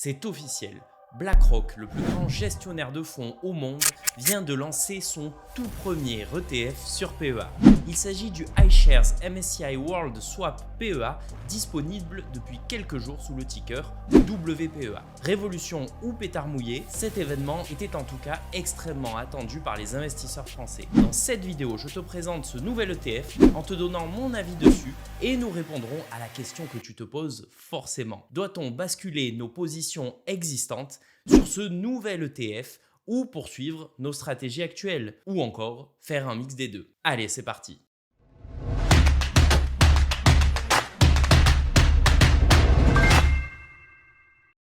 C'est officiel, BlackRock, le plus grand gestionnaire de fonds au monde, vient de lancer son tout premier ETF sur PEA. Il s'agit du iShares MSCI World Swap PEA, disponible depuis quelques jours sous le ticker WPEA. Révolution ou pétard mouillé, cet événement était en tout cas extrêmement attendu par les investisseurs français. Dans cette vidéo, je te présente ce nouvel ETF en te donnant mon avis dessus et nous répondrons à la question que tu te poses forcément. Doit-on basculer nos positions existantes sur ce nouvel ETF ou poursuivre nos stratégies actuelles ou encore faire un mix des deux? Allez, c'est parti!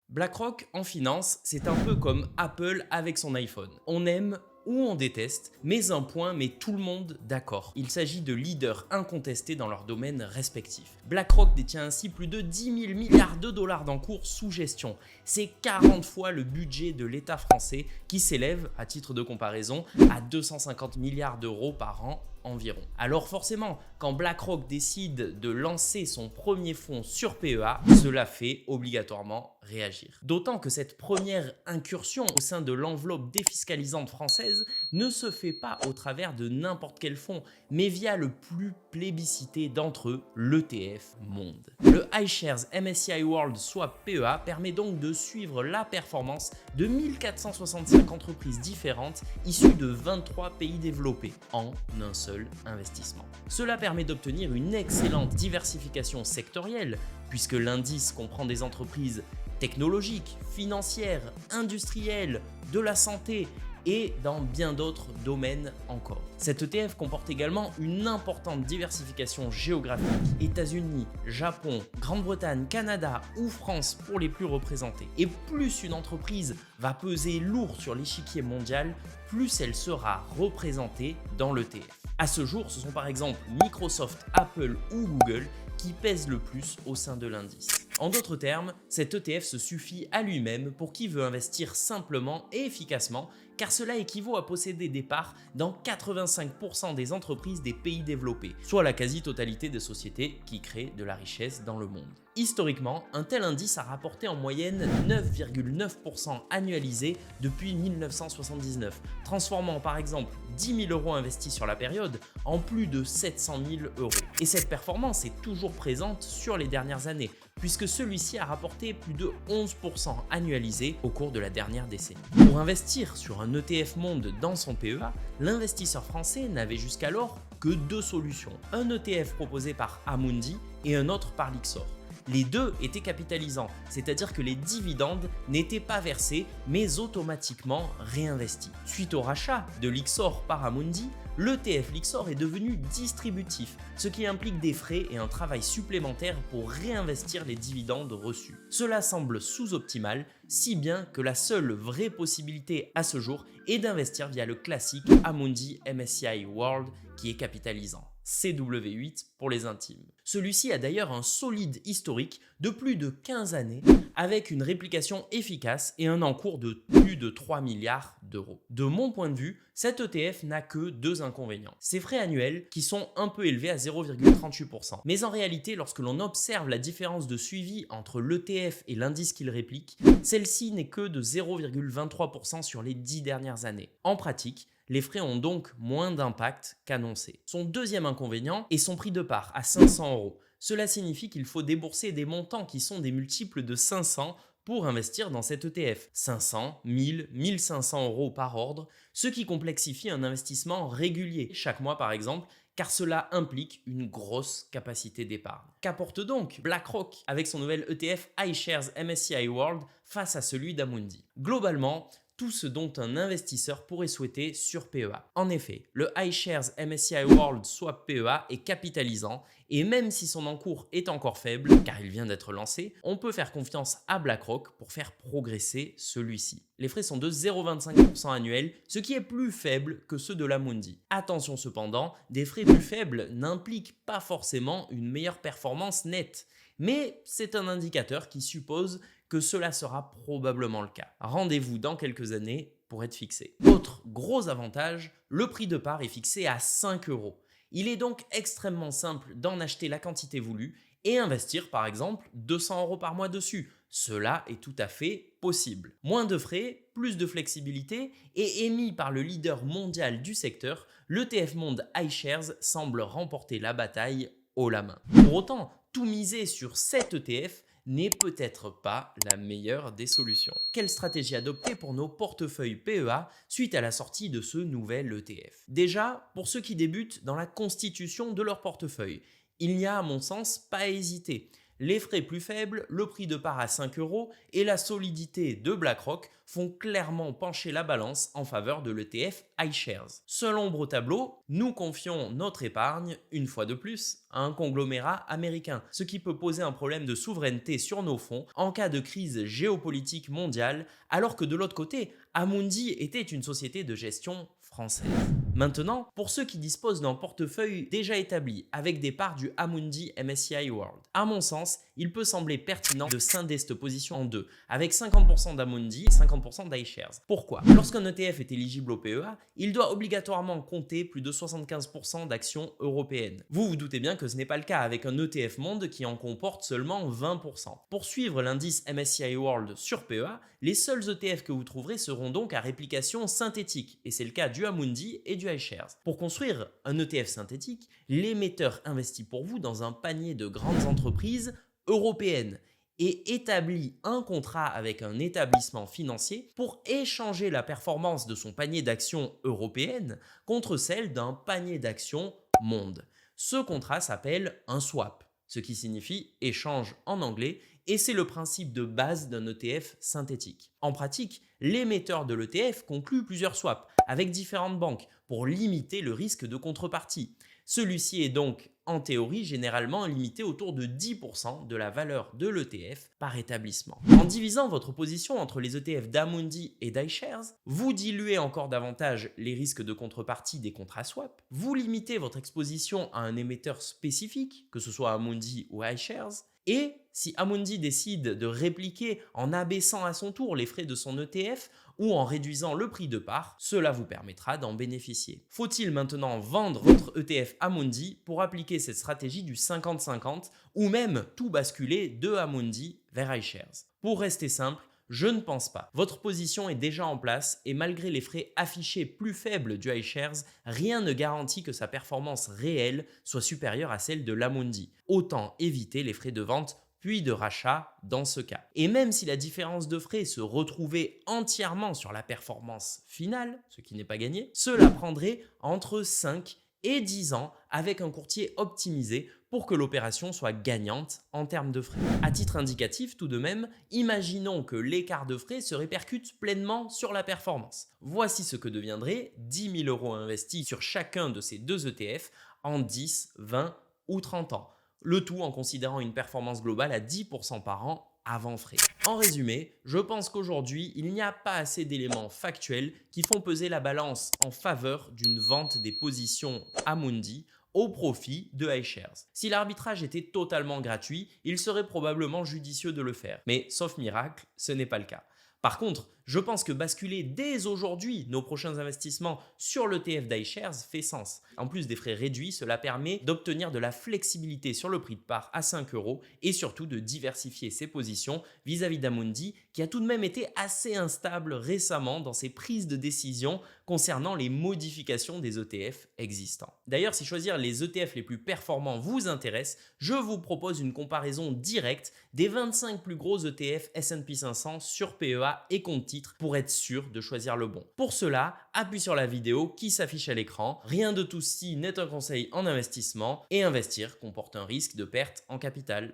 BlackRock en finance, c'est un peu comme Apple avec son iPhone. On aime ou on déteste, mais un point met tout le monde d'accord. Il s'agit de leaders incontestés dans leur domaine respectif. BlackRock détient ainsi plus de 10 000 milliards de dollars d'encours sous gestion. C'est 40 fois le budget de l'État français qui s'élève, à titre de comparaison, à 250 milliards d'euros par an environ. Alors forcément, quand BlackRock décide de lancer son premier fonds sur PEA, cela fait obligatoirement réagir. D'autant que cette première incursion au sein de l'enveloppe défiscalisante française ne se fait pas au travers de n'importe quel fonds, mais via le plus plébiscité d'entre eux, l'ETF Monde. Le iShares MSCI World Swap PEA permet donc de suivre la performance de 1465 entreprises différentes issues de 23 pays développés en un seul investissement. Cela permet d'obtenir une excellente diversification sectorielle puisque l'indice comprend des entreprises technologiques, financières, industrielles, de la santé et dans bien d'autres domaines encore. Cet ETF comporte également une importante diversification géographique. États-Unis, Japon, Grande-Bretagne, Canada ou France pour les plus représentés. Et plus une entreprise va peser lourd sur l'échiquier mondial, plus elle sera représentée dans l'ETF. À ce jour, ce sont par exemple Microsoft, Apple ou Google qui pèsent le plus au sein de l'indice. En d'autres termes, cet ETF se suffit à lui-même pour qui veut investir simplement et efficacement, car cela équivaut à posséder des parts dans 85% des entreprises des pays développés, soit la quasi-totalité des sociétés qui créent de la richesse dans le monde. Historiquement, un tel indice a rapporté en moyenne 9,9% annualisé depuis 1979, transformant par exemple 10 000 euros investis sur la période en plus de 700 000 euros. Et cette performance est toujours présente sur les dernières années, puisque celui-ci a rapporté plus de 11% annualisé au cours de la dernière décennie. Pour investir sur un ETF Monde dans son PEA, l'investisseur français n'avait jusqu'alors que deux solutions, un ETF proposé par Amundi et un autre par Lyxor. Les deux étaient capitalisants, c'est-à-dire que les dividendes n'étaient pas versés mais automatiquement réinvestis. Suite au rachat de Lyxor par Amundi, l'ETF Lyxor est devenu distributif, ce qui implique des frais et un travail supplémentaire pour réinvestir les dividendes reçus. Cela semble sous-optimal, si bien que la seule vraie possibilité à ce jour est d'investir via le classique Amundi MSCI World qui est capitalisant. CW8 pour les intimes. Celui-ci a d'ailleurs un solide historique de plus de 15 années avec une réplication efficace et un encours de plus de 3 milliards d'euros. De mon point de vue, cet ETF n'a que deux inconvénients. Ses frais annuels qui sont un peu élevés à 0,38%. Mais en réalité, lorsque l'on observe la différence de suivi entre l'ETF et l'indice qu'il réplique, celle-ci n'est que de 0,23% sur les 10 dernières années. En pratique, les frais ont donc moins d'impact qu'annoncé. Son deuxième inconvénient est son prix de part à 500 euros. Cela signifie qu'il faut débourser des montants qui sont des multiples de 500 pour investir dans cet ETF. 500, 1000, 1500 euros par ordre, ce qui complexifie un investissement régulier, chaque mois par exemple, car cela implique une grosse capacité d'épargne. Qu'apporte donc BlackRock avec son nouvel ETF iShares MSCI World face à celui d'Amundi? Globalement, tout ce dont un investisseur pourrait souhaiter sur PEA. En effet, le iShares MSCI World Swap PEA est capitalisant et même si son encours est encore faible, car il vient d'être lancé, on peut faire confiance à BlackRock pour faire progresser celui-ci. Les frais sont de 0,25% annuels, ce qui est plus faible que ceux de l'Amundi. Attention cependant, des frais plus faibles n'impliquent pas forcément une meilleure performance nette, mais c'est un indicateur qui suppose que cela sera probablement le cas. Rendez-vous dans quelques années pour être fixé. Autre gros avantage, le prix de part est fixé à 5 euros. Il est donc extrêmement simple d'en acheter la quantité voulue et investir par exemple 200 euros par mois dessus, Cela est tout à fait possible. Moins de frais, plus de flexibilité et émis par le leader mondial du secteur, l'ETF Monde iShares semble remporter la bataille haut la main. Pour autant, tout miser sur cet ETF n'est peut-être pas la meilleure des solutions. Quelle stratégie adopter pour nos portefeuilles PEA suite à la sortie de ce nouvel ETF? Déjà, pour ceux qui débutent dans la constitution de leur portefeuille, il n'y a à mon sens pas à hésiter. Les frais plus faibles, le prix de part à 5 € et la solidité de BlackRock font clairement pencher la balance en faveur de l'ETF iShares. Seul ombre au tableau, nous confions notre épargne, une fois de plus, à un conglomérat américain, ce qui peut poser un problème de souveraineté sur nos fonds en cas de crise géopolitique mondiale, alors que de l'autre côté, Amundi était une société de gestion française. Maintenant, pour ceux qui disposent d'un portefeuille déjà établi avec des parts du Amundi MSCI World, à mon sens, il peut sembler pertinent de scinder cette position en deux, avec 50% d'Amundi et 50% d'iShares. Pourquoi? Lorsqu'un ETF est éligible au PEA, il doit obligatoirement compter plus de 75% d'actions européennes. Vous vous doutez bien que ce n'est pas le cas avec un ETF Monde qui en comporte seulement 20%. Pour suivre l'indice MSCI World sur PEA, les seuls ETF que vous trouverez seront donc à réplication synthétique, et c'est le cas du Amundi et du iShares. Pour construire un ETF synthétique, l'émetteur investit pour vous dans un panier de grandes entreprises européennes et établit un contrat avec un établissement financier pour échanger la performance de son panier d'actions européennes contre celle d'un panier d'actions monde. Ce contrat s'appelle un swap, ce qui signifie échange en anglais, et c'est le principe de base d'un ETF synthétique. En pratique, l'émetteur de l'ETF conclut plusieurs swaps avec différentes banques pour limiter le risque de contrepartie. Celui-ci est donc, en théorie, généralement limité autour de 10% de la valeur de l'ETF par établissement. En divisant votre position entre les ETF d'Amundi et d'iShares, vous diluez encore davantage les risques de contrepartie des contrats swap, vous limitez votre exposition à un émetteur spécifique, que ce soit Amundi ou iShares, et si Amundi décide de répliquer en abaissant à son tour les frais de son ETF ou en réduisant le prix de part, cela vous permettra d'en bénéficier. Faut-il maintenant vendre votre ETF Amundi pour appliquer cette stratégie du 50-50 ou même tout basculer de Amundi vers iShares? Pour rester simple, je ne pense pas. Votre position est déjà en place et malgré les frais affichés plus faibles du iShares, rien ne garantit que sa performance réelle soit supérieure à celle de l'Amundi. Autant éviter les frais de vente puis de rachat dans ce cas. Et même si la différence de frais se retrouvait entièrement sur la performance finale, ce qui n'est pas gagné, cela prendrait entre 5 et 10 ans avec un courtier optimisé pour que l'opération soit gagnante en termes de frais. À titre indicatif tout de même, imaginons que l'écart de frais se répercute pleinement sur la performance. Voici ce que deviendrait 10 000 € investis sur chacun de ces deux ETF en 10, 20 ou 30 ans. Le tout en considérant une performance globale à 10% par an avant frais. En résumé, je pense qu'aujourd'hui, il n'y a pas assez d'éléments factuels qui font peser la balance en faveur d'une vente des positions Amundi au profit de iShares. Si l'arbitrage était totalement gratuit, il serait probablement judicieux de le faire. Mais sauf miracle, ce n'est pas le cas. Par contre, je pense que basculer dès aujourd'hui nos prochains investissements sur l'ETF d'iShares fait sens. En plus des frais réduits, cela permet d'obtenir de la flexibilité sur le prix de part à 5 € et surtout de diversifier ses positions vis-à-vis d'Amundi qui a tout de même été assez instable récemment dans ses prises de décision concernant les modifications des ETF existants. D'ailleurs, si choisir les ETF les plus performants vous intéresse, je vous propose une comparaison directe des 25 plus gros ETF S&P 500 sur PEA et compte titres pour être sûr de choisir le bon. Pour cela, appuie sur la vidéo qui s'affiche à l'écran. Rien de tout ceci n'est un conseil en investissement et investir comporte un risque de perte en capital.